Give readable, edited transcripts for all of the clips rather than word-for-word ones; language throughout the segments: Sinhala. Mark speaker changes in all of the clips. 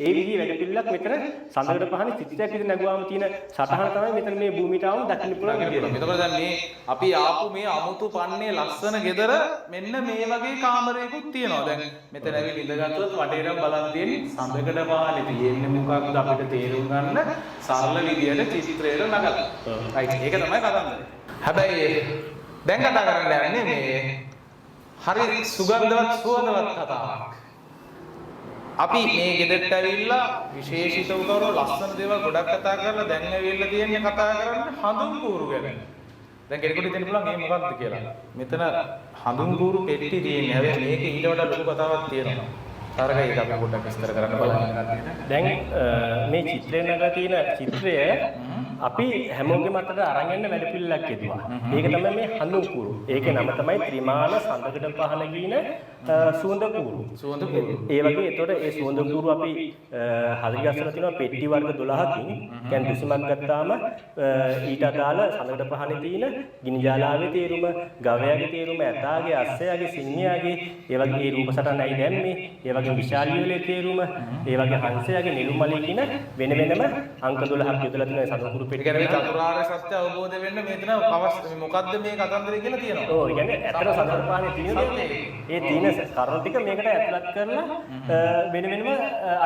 Speaker 1: ඒ විදිහේ වැඩ පිළිලක් මෙතන සඳකඩ පහනේ චිත්‍රයක් විදිහට නැගුවාම තියෙන සටහන තමයි මෙතන මේ භූමියට ආවම දකින්න පුළුවන් විදියට.
Speaker 2: එතකොට දැන් මේ අපි ආපු මේ අමුතු පන්නේ ලස්සන ගෙදර මෙන්න මේ වගේ කාමරයකුත් තියෙනවා. දැන් මෙතන ඇවිත් ඉඳගත්තොත් වටේටම බලන් තියෙන්නේ සඳකඩ පහනේ තියෙන්නේ මොකක්ද අපිට තේරුම් ගන්න සරල විදියට චිත්‍රයට නගලා. රයිට් ඒක තමයි කතන්දරේ. හැබැයි දැන් කතා කරන්න යන්නේ මේ හරි සුගන්ධවත් සුවඳවත් කතාවක්. අපි මේ ගෙදරට ඇවිල්ලා විශේෂිතව කරන ලස්සන දේවල් ගොඩක් කතා කරලා දැන් ඇවිල්ලා තියෙන්නේ කතා කරන්න හඳුන් කූරු ගැන. දැන් කෙනෙකුට හිතෙන්න පුළුවන් මේ මොකක්ද කියලා. මෙතන හඳුන් කූරු පෙට්ටි තියෙන්නේ. හැබැයි මේකේ ඊට වඩා ලොකු කතාවක් තියෙනවා. තරගයි ඒක අපි පොඩ්ඩක් විස්තර කරන්න බලන්න.
Speaker 1: දැන් මේ චිත්‍රේ නගලා තියෙන චිත්‍රය අපි හැමෝගෙම අතට අරන් යන්න වැඩ පිළිලක් යෙදුවා. ඒක තමයි මේ හඳුන් කූරු. ඒකේ නම තමයි ත්‍රිමාන සඳකඩ පහන කියන සුවඳ කූරු. සුවඳ කූරු. ඒ වගේ එතකොට ඒ සුවඳ කූරු අපි හරි ගස්සලා තියෙනවා පෙට්ටි වර්ග 12කින්. කියන්නේ දුසිමක් ගත්තාම ඊට අදාළ සඳකඩ පහනේ තියෙන ගිනි ජාලාවේ තේරුම, ගවයාගේ තේරුම, ඇතාගේ, අස්සයාගේ, සිංහයාගේ, ඒ වගේ රූප සටහනයි දැම්මේ. ඒ වගේ විශාලියලේ තේරුම, ඒ වගේ හංසයාගේ නිලුමලේ කියන වෙන වෙනම අංක 12ක් යොදලා තියෙන සඳකඩ කූරු පෙට්ටි.
Speaker 2: ඒ කියන්නේ චතුරාර්ය සත්‍ය අවබෝධ වෙන්න මෙතන අවශ්‍ය මොකද්ද මේ කතන්දරය කියලා තියෙනවා.
Speaker 1: ඔව් ඒ කියන්නේ ඇත්තට සඳකඩ පහනේ තියෙන ඒ තියෙන කරුණු ටික මේකට ඇතුළත් කරලා වෙන වෙනම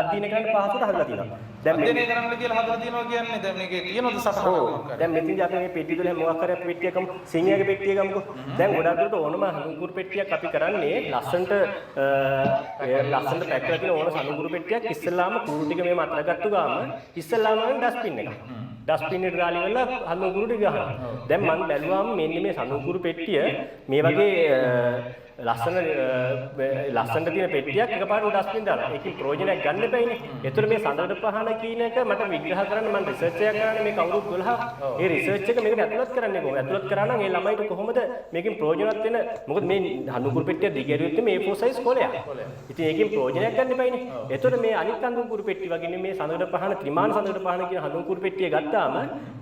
Speaker 1: අධ්‍යයනය කරන්න පහසුට හදලා තියෙනවා. දැන්
Speaker 2: අධ්‍යයනය කරන්න කියලා හදලා තියෙනවා කියන්නේ දැන් මේකේ තියෙනවද සටහනක්?
Speaker 1: දැන් මෙතනදී අපි මේ පෙට්ටිය තුළ මොකක් කරේ පෙට්ටිය ගමු සිංහයාගේ පෙට්ටිය ගමුකෝ. දැන් ගොඩක් දුරට ඕනම හඳුන්කුරු පෙට්ටියක් අපි කරන්නේ ලස්සනට පැක් කරලා තියෙන ඕන හඳුන්කුරු පෙට්ටියක් ඉස්සෙල්ලාම කුරු ටික මේ මතල ගත්තු ගාම ඉස්සෙල්ලාම ඩස්බින් එක. ඩස්බින් එකට දාලා ඉවරලා හඳුන්කුරු ටික ගහනවා. දැන් මම බැලුවාම මෙන්න මේ හඳුන්කුරු පෙට්ටිය මේ වගේ ලස්සනට තියෙන පෙට්ටියක් එකපාරට ඩස්බින් දාලා. ඒකේ ප්‍රයෝජනයක් ගන්න බෑනේ. ඒතර මේ සඳකඩ පහන කියන එක මට විග්‍රහ කරන්න මම රිසර්ච් එකක් කරන්නේ මේ කවුරුත් 12. ඒ රිසර්ච් එක මේකට ඇතුළත් කරන්නේ කොහොමද? ඇතුළත් කරා නම් ඒ ළමයිට කොහොමද මේකෙන් ප්‍රයෝජනවත් වෙන? මොකද මේ හඳුන්කුරු පෙට්ටිය දිගහැරියොත් මේ A4 size කොලයක්. ඉතින් ඒකෙන් ප්‍රයෝජනයක් ගන්න බෑනේ. ඒතර මේ අනිත් හඳුන්කුරු පෙට්ටි වගේ මේ සඳකඩ පහන ත්‍රිමාන සඳකඩ පහන කියන හඳුන්කුරු පෙට්ටිය ගත්තාම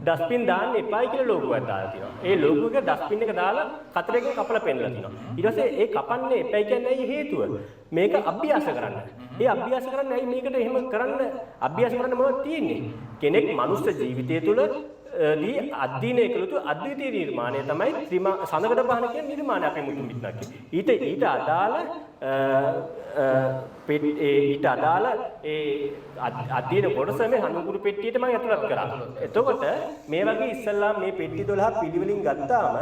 Speaker 1: ඩස්බින් දාන්න එපායි කියලා ලෝගෝ එකක් දාලා තියෙනවා. ඒ ලෝගෝ එක ඩස්බින් එක දාලා කතරකින් කපලා පෙන්නලා තියෙනවා. ඊට පස්සේ ඒ කපන්නේ එපයි කියන්නේ ඇයි හේතුව? මේක අභ්‍යාස කරන්න. ඒ අභ්‍යාස කරන්න ඇයි මේකට එහෙම කරන්න අභ්‍යාස කරන්න මොනවද තියෙන්නේ? කෙනෙක් මනුස්ස ජීවිතය තුළ දී අධ්‍යයනය කළ යුතු අද්විතීය නිර්මාණය තමයි සඳකඩ පහන කියන නිර්මාණය අපේ මුතුන් මිත්‍රාක්. ඊට අදාළ ඊට අදාළ ඒ අධ්‍යයන කොටස මේ හඳුන්කුරු පෙට්ටියට මම ඇතුළත් කරා. එතකොට මේ වගේ ඉස්සල්ලා මේ පෙට්ටි 12 පිළිවෙලින් ගත්තාම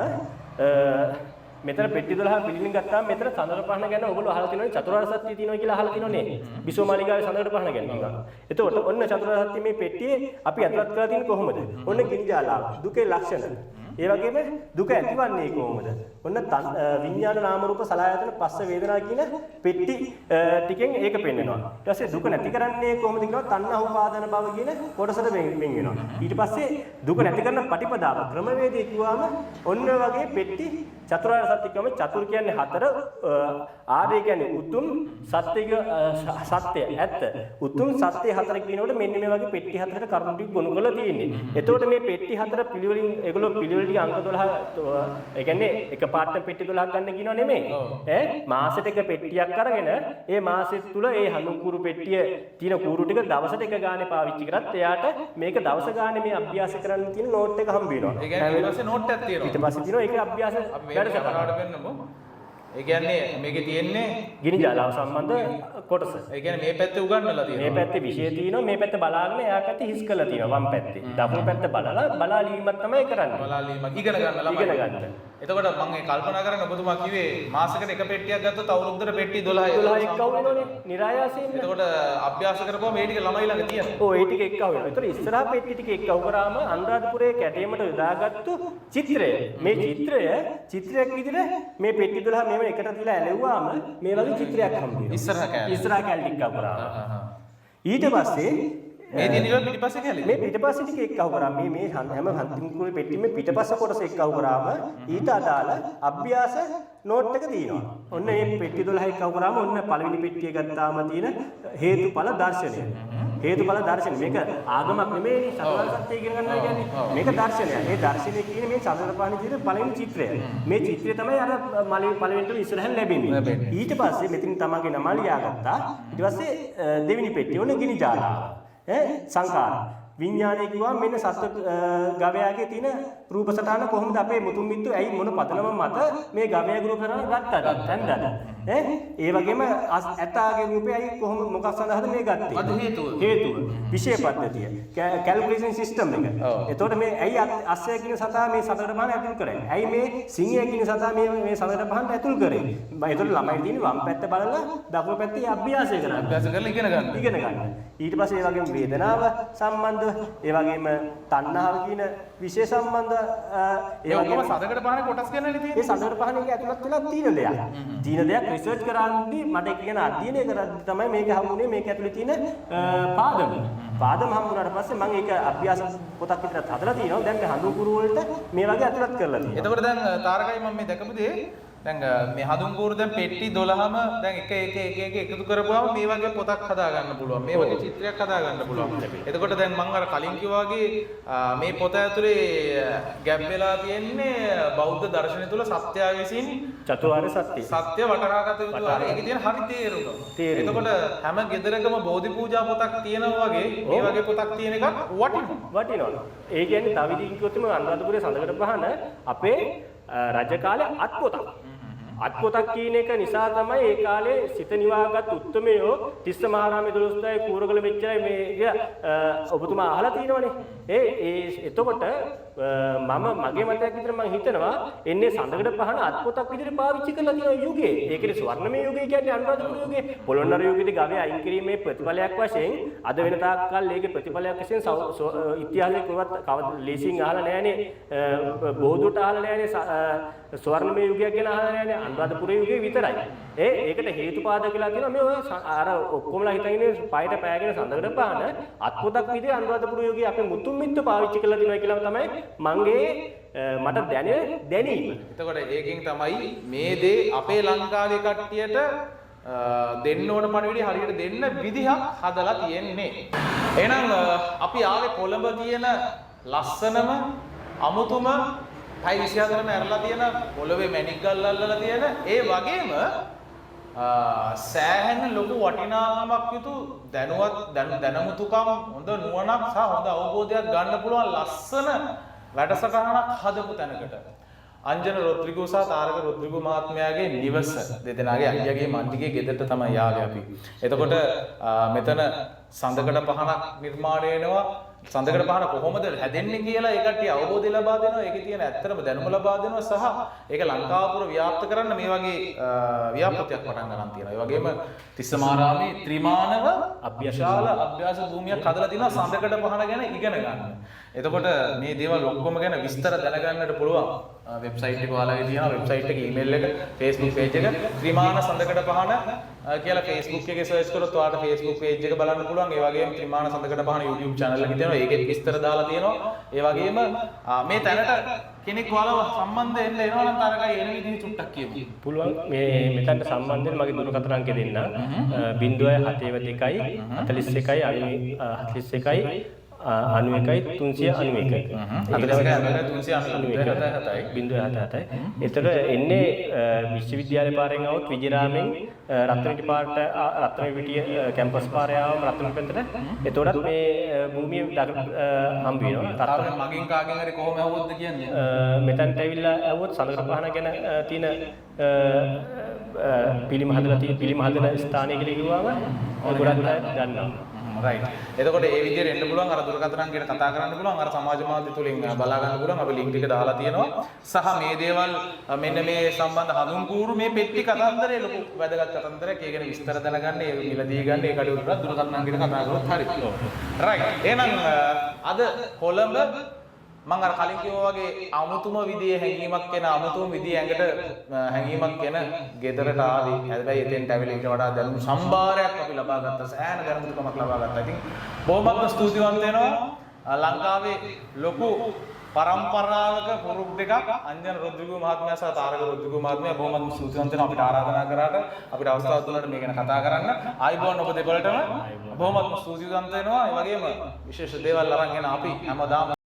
Speaker 1: මෙතන පෙට්ටි 12 පිළිලින් ගත්තාම මෙතන සඳකඩ පහන ගැන ඔයගොල්ලෝ අහලා තියෙනවනේ චතුරාර්ය සත්‍ය තියෙනවා කියලා අහලා තියෙනවනේ. විසෝ මාලිගාවේ සඳකඩ පහන ගැන තියෙනවා. එතකොට ඔන්න චතුරාර්ය සත්‍ය මේ පෙට්ටියේ අපි ඇතුළත් කරලා තියෙන්නේ කොහොමද? ඔන්න ගිනි ජාලාව, දුකේ ලක්ෂණ. ඒ වගේම දුක ඇතිවන්නේ කොහොමද? ඔන්න විඥාන නාම රූප සලආයතන පස්ස වේදනා කියන පෙට්ටි ටිකෙන් ඒක පෙන්වනවා. ඊට පස්සේ දුක නැති කරන්නේ කොහොමද කියනවා තණ්හා උපාදාන භව කියන කොටසට වෙන් වෙනවා. ඊට පස්සේ දුක නැති කරන පටිපදාව ක්‍රමවේදය කිව්වම ඔන්න වගේ පෙට්ටි චතුරාර්ය සත්‍ය කියවම චතුර් කියන්නේ 4 ආර්ය කියන්නේ උතුම් සත්‍ය ඇත්ත උතුම් සත්‍ය 4 කියනකොට මෙන්න මේ වගේ පෙට්ටි 4කට කරුණු ටික ගොනු කරලා තියෙන්නේ. එතකොට මේ පෙට්ටි 4 පිළිවෙලින් ඒගොල්ලෝ පිළිවෙල ටික අංක 12 ඒ කියන්නේ එක පාට පෙට්ටි 12ක් ගන්න කියනව නෙමෙයි. මාසෙට එක පෙට්ටියක් අරගෙන ඒ මාසෙ තුල ඒ හඳුන්කුරු පෙට්ටිය තියෙන කූරු ටික දවසට එක ගානේ පාවිච්චි කරත් එයාට මේක දවස ගානේ මේ අභ්‍යාස කරන්න තියෙන නෝට් එක හම්බ වෙනවා.
Speaker 2: ඒ කියන්නේ ඊට පස්සේ නෝට් එකක් තියෙනවා.
Speaker 1: ඊට පස්සේ තියෙනවා ඒක අභ්‍යාස
Speaker 2: වැඩසටහනකට වෙන්නමු. ඒ කියන්නේ මේකේ තියෙන්නේ
Speaker 1: ගිනි ජාලාව සම්බන්ධ කොටස.
Speaker 2: ඒ කියන්නේ මේ පැත්තේ උගන්වලා තියෙනවා.
Speaker 1: මේ පැත්තේ විෂය තියෙනවා, මේ පැත්ත බලාගෙන එයා පැත්තේ හිස් කරලා තියෙනවා වම් පැත්තේ. දකුණු පැත්ත බලාලීමක් තමයි කරන්නේ.
Speaker 2: බලාලීමක් ඉගෙන ගන්න ළමයි.
Speaker 1: ඉගෙන ගන්න.
Speaker 2: එතකොට මම ඒ කල්පනා කරගෙන ඔබතුමා කිව්වේ මාසෙකට එක පෙට්ටියක් ගත්තොත් අවුරුද්දට පෙට්ටි 12යි.
Speaker 1: 12 එක්කව වෙනවනේ. નિરાයාසයෙන්.
Speaker 2: එතකොට අභ්‍යාස කරපුවම මේ ටික ළමයි ළඟ තියෙනවා.
Speaker 1: ඔව් ඒ ටික එක්කව වෙනවා. ඒතර ඉස්සරහා පෙට්ටි ටික එක්කව කරාම අනුරාධපුරයේ කැටේමට යොදාගත්තු චිත්‍රය. මේ චිත්‍රයක් විදිහට මේ පෙට්ටි 12 මේව එකට තියලා ඇලෙව්වාම මේ වගේ චිත්‍රයක් හම්බ වෙනවා. ඉස්සරහා කැලේ ටික කරාම. ඊට පස්සේ
Speaker 2: මේ තියෙන ඉවර පිටිපස්සේ කැලේ.
Speaker 1: මේ පිටිපස්සේ ටික එක්කව කරාම මේ හැම හඳුන්කුරු පෙට්ටියෙම පිටිපස්ස කොටස එක්කව කරාම ඊට අදාළ අභ්‍යාස නෝට් එක තියෙනවා. ඔන්න මේ පෙට්ටි 12 එක්කව කරාම ඔන්න පළවෙනි පෙට්ටිය ගත්තාම තියෙන හේතුඵල දර්ශනය. හේතුඵල දර්ශනය. මේක ආගමක් නෙමෙයි චතුරාර්ය සත්‍ය ඉගෙන ගන්නවා කියන්නේ. මේක දර්ශනයක්. ඒ දර්ශනය කියන්නේ මේ සතර පහන විදිහේ පළවෙනි චිත්‍රය. මේ චිත්‍රය තමයි අර පළවෙනිට ඉස්සරහින් ලැබෙන්නේ. ඊට පස්සේ මෙතන තමන්ගේ නම ලියාගත්තා. ඊට පස්සේ දෙවෙනි පෙට්ටිය ඕනේ ගිනි ජාලාව. සංඛාර විඥානය කිව්වම මෙන්න සත්ව ගවයාගේ තියෙන රූප සටහන කොහොමද අපේ මුතුන් මිත්තු ඇයි මොන පදනම මත මේ ගවයා ගුරු කරන ගත්තද නැන්දද ඒ වගේම ඇතාගේ රූපය ඇයි කොහොම මොකක් සඳහාද මේ ගත්තේ
Speaker 2: අද හේතුව
Speaker 1: විශේෂ පද්ධතිය කැල්කියුලේෂන් සිස්ටම් එක එතකොට මේ ඇයි අස්සය කියන සතා මේ සතර පහන ඇතුල් කරන්නේ ඇයි මේ සිංහය කියන සතා මේ සතර පහනට ඇතුල් කරේ එතකොට ළමයි තියෙන වම් පැත්ත බලලා දකුණු පැත්තේ අභ්‍යාසය කරලා ඉගෙන ගන්න ඊට පස්සේ ඒ වගේම වේදනාව සම්බන්ධ ඒ වගේම තණ්හාව කියන විශේෂ සම්බන්ධ ඒ වගේම
Speaker 2: සතකට පහනේ කොටස් ගන්නනේ තියෙන්නේ.
Speaker 1: ඒ සතකට පහනේ ඇතුළත් වෙලා තියෙන දෙයක්. තියෙන දෙයක් රිසර්ච් කරද්දී මට කියන අධ්‍යයනය කරද්දී තමයි මේක හම්බුනේ මේක ඇතුලේ තියෙන පාදම. පාදම හම්බුනාට පස්සේ මම ඒක අභ්‍යාස පොතක් විතරක් හදලා තියෙනවා. දැන් මේ හඳුන් කුරු වලට මේ වගේ ඇතුළත් කරලා තියෙනවා.
Speaker 2: එතකොට දැන් තාරකයි මම මේ දැකපු දේ දැන් මේ හඳුන් කූරු දැන් පෙට්ටි 12ම දැන් එක එකතු කරපුවාම මේ වගේ පොතක් හදා ගන්න පුළුවන්. මේ වගේ චිත්‍රයක් හදා ගන්න පුළුවන්. එතකොට දැන් මම අර කලින් කිව්වා වගේ මේ පොත ඇතුලේ ගැප් වෙලා තියෙන්නේ බෞද්ධ දර්ශනය තුල සත්‍යය විසින්
Speaker 1: චතුරාර්ය සත්‍ය.
Speaker 2: සත්‍ය වටහාගත යුතු ආකාරය. ඒකේ තියෙන හරි තේරුම. එතකොට හැම ගෙදරකම බෝධි පූජා පොතක් තියෙනවා වගේ මේ වගේ පොතක් තියෙන එකක්
Speaker 1: වටිනවා. ඒ කියන්නේ තව විදිහකින් කිව්වොත් මේ අනුරාධපුරයේ සඳකඩ පහන අපේ රජ කාලේ අත්පොතක්. අත්පොතක් කියන එක නිසා තමයි ඒ කාලේ සිත නිවාගත් උත්මයෝ තිස්ස මහරාමයේ 12යි කූරගල මෙච්චරයි මේක ඔබතුමා අහලා තියෙනවනේ. එතකොට මගේ මතයක් විතර මම හිතනවා එන්නේ සඳකඩ පහන අත්පොතක් විදිහට පාවිච්චි කරලා තියෙන යුගයේ. ඒකේ ස්වර්ණමය යුගය කියන්නේ අනුරාධපුර යුගයේ. පොළොන්නර යුගයේදී ගවය අයින් කිරීමේ ප්‍රතිඵලයක් වශයෙන් අද වෙන තාක්කල් ඒකේ ප්‍රතිඵලයක් වශයෙන් ඉතිහාසයේ කවද ලේසින් අහලා නැහැනේ. බෝධුට අහලා නැහැනේ. ස්වර්ණමය යුගයක් ගැන අහලා නැහැනේ. අනුරාධපුර යුගයේ විතරයි. ඒකට හේතුපාදක කියලා කියනවා මේ ඔය අර ඔක්කොමලා හිතන්නේ පයට පෑගෙන සඳකඩ පහන අත්පොතක් විදිහට අනුරාධපුර යුගයේ අපේ මුතුන් මිත්තු පාවිච්චි කරලා දිනවා කියලා තමයි මගේ මට දැනීම.
Speaker 2: එතකොට ඒකෙන් තමයි මේ දේ අපේ ලංකාවේ කට්ටියට දෙන්න ඕන පණිවිඩය හරියට දෙන්න විදිහක් හදලා තියෙන්නේ. එහෙනම් අපි ආවේ කොළඹ තියෙන ලස්සනම අමුතුම 24ම ඇරලා තියෙන පොළවේ මැණික් ගල් අල්ලලා තියෙන ඒ වගේම සෑහෙන ලොකු වටිනාකමක් යුතු දැනුමුතුකම් හොඳ නුවණක් සහ හොඳ අවබෝධයක් ගන්න පුළුවන් ලස්සන වැඩසටහනක් හදපු තැනකට අංජන රොද්රිගෝ සහ තාරක රොද්රිගෝ මහත්මයාගේ නිවස දෙදෙනාගේ අයියාගේ මන්දිගේ ගෙදරට තමයි ආවේ අපි. එතකොට මෙතන සඳකඩ පහනක් නිර්මාණය වෙනවා. සඳකඩ පහන කොහොමද හැදෙන්නේ කියලා ඒ කට්ටිය අවබෝධය ලබා දෙනවා. ඒකේ තියෙන ඇත්තටම දැනුම ලබා දෙනවා සහ ඒක ලංකාව පුර ව්‍යාප්ත කරන්න මේ වගේ ව්‍යාපෘතියක් පටන් ගන්න තියෙනවා. ඒ වගේම තිස්සමාරාමේ ත්‍රිමානව විශාල අභ්‍යාස භූමියක් හදලා තිනවා සඳකඩ පහන ගැන ඉගෙන ගන්න. එතකොට මේ දේවල් ඔක්කොම ගැන විස්තර දැනගන්නට පුළුවන්. වෙබ්සයිට් එක ඔයාලගේ තියෙනවා. වෙබ්සයිට් එකේ ඊමේල් එක, Facebook page එක ත්‍රිමාන සඳකඩ පහන කියලා Facebook එකේ සර්ච් කරොත් ඔයාලට Facebook page එක බලන්න පුළුවන්. ඒ වගේම ත්‍රිමාන සඳකඩ පහන YouTube channel එකේ තියෙනවා. ඒකෙත් විස්තර දාලා තියෙනවා. ඒ වගේම මේ තැනට කෙනෙක් ඔයාලව සම්බන්ධ වෙන්න එනවා නම් තරකයි එන විදිහ චුට්ටක් කියමු.
Speaker 1: පුළුවන්. මේ මෙතනට සම්බන්ධ වෙන්න මගේ දුරකථන අංකය දෙන්න. 072 41 41 එතකොට එන්නේ විශ්වවිද්‍යාලය පාරෙන් આવොත් විජිරාමෙන් රත්නපිටිය පාරට රත්නපිටිය කැම්පස් පාරේ ආවම රත්නපිටියට එතකොටත් මේ භූමිය හම්බ වෙනවා.
Speaker 2: මගෙන් කාගෙන් හරි කොහොම આવොත්ද කියන්නේ?
Speaker 1: මෙතනට ඇවිල්ලා આવොත් සඳකඩ පහන ගැන තියෙන පිළිම හදන ස්ථානය කියලා කිව්වම ගොඩක් අය දන්නවා.
Speaker 2: රයිට්. එතකොට ඒ විදිහට එන්න පුළුවන් අර දුරකථන ගැන කතා කරන්න පුළුවන් අර සමාජ මාධ්‍ය තුලින් බලා ගන්න පුළුවන් අපි ලින්ක් එක දාලා තියෙනවා. සහ මේ දේවල් මෙන්න මේ සම්බන්ධ හඳුන් කූරු මේ පෙට්ටි කතන්දරේ ලොකු වැදගත් කතන්දරයක්. ඒ ගැන විස්තර දැනගන්න ඒ මිලදී ගන්න ඒ කඩේ උඩට දුරකථන ගැන කතා කරොත් හරි. රයිට්. එහෙනම් අද කොළඹ මම අර කලින් කිව්වා වගේ අමුතුම විදිහේ හැඟීමක් එන අමුතුම විදිහේ ඇඟට හැඟීමක් එන ගෙදරට ආවේ. හැබැයි එතෙන්ට ඇවිල්ලා ඊට වඩා දැනුම් සම්භාරයක් අපි ලබා ගත්තා. සෑහෙන දැනුමක් ලබා ගත්තා. ඉතින් බොහොමත්ම ස්තුතිවන්ත වෙනවා. ලංකාවේ ලොකු පරම්පරාවක පුරුක් දෙකක් අංජන රොද්රිගෝ මහත්මයා සහ තාරක රොද්රිගෝ මහත්මයා බොහොමත්ම ස්තුතිවන්ත වෙනවා අපිට ආරාධනා කරාට අපිට අවස්ථාවක් දුන්නාට මේ ගැන කතා කරන්න. ආයිබෝන් ඔබ දෙපළටම බොහොමත්ම ස්තුතිවන්ත වෙනවා. ඒ වගේම විශේෂ දේවල් අරන් එන අපි හැමදාම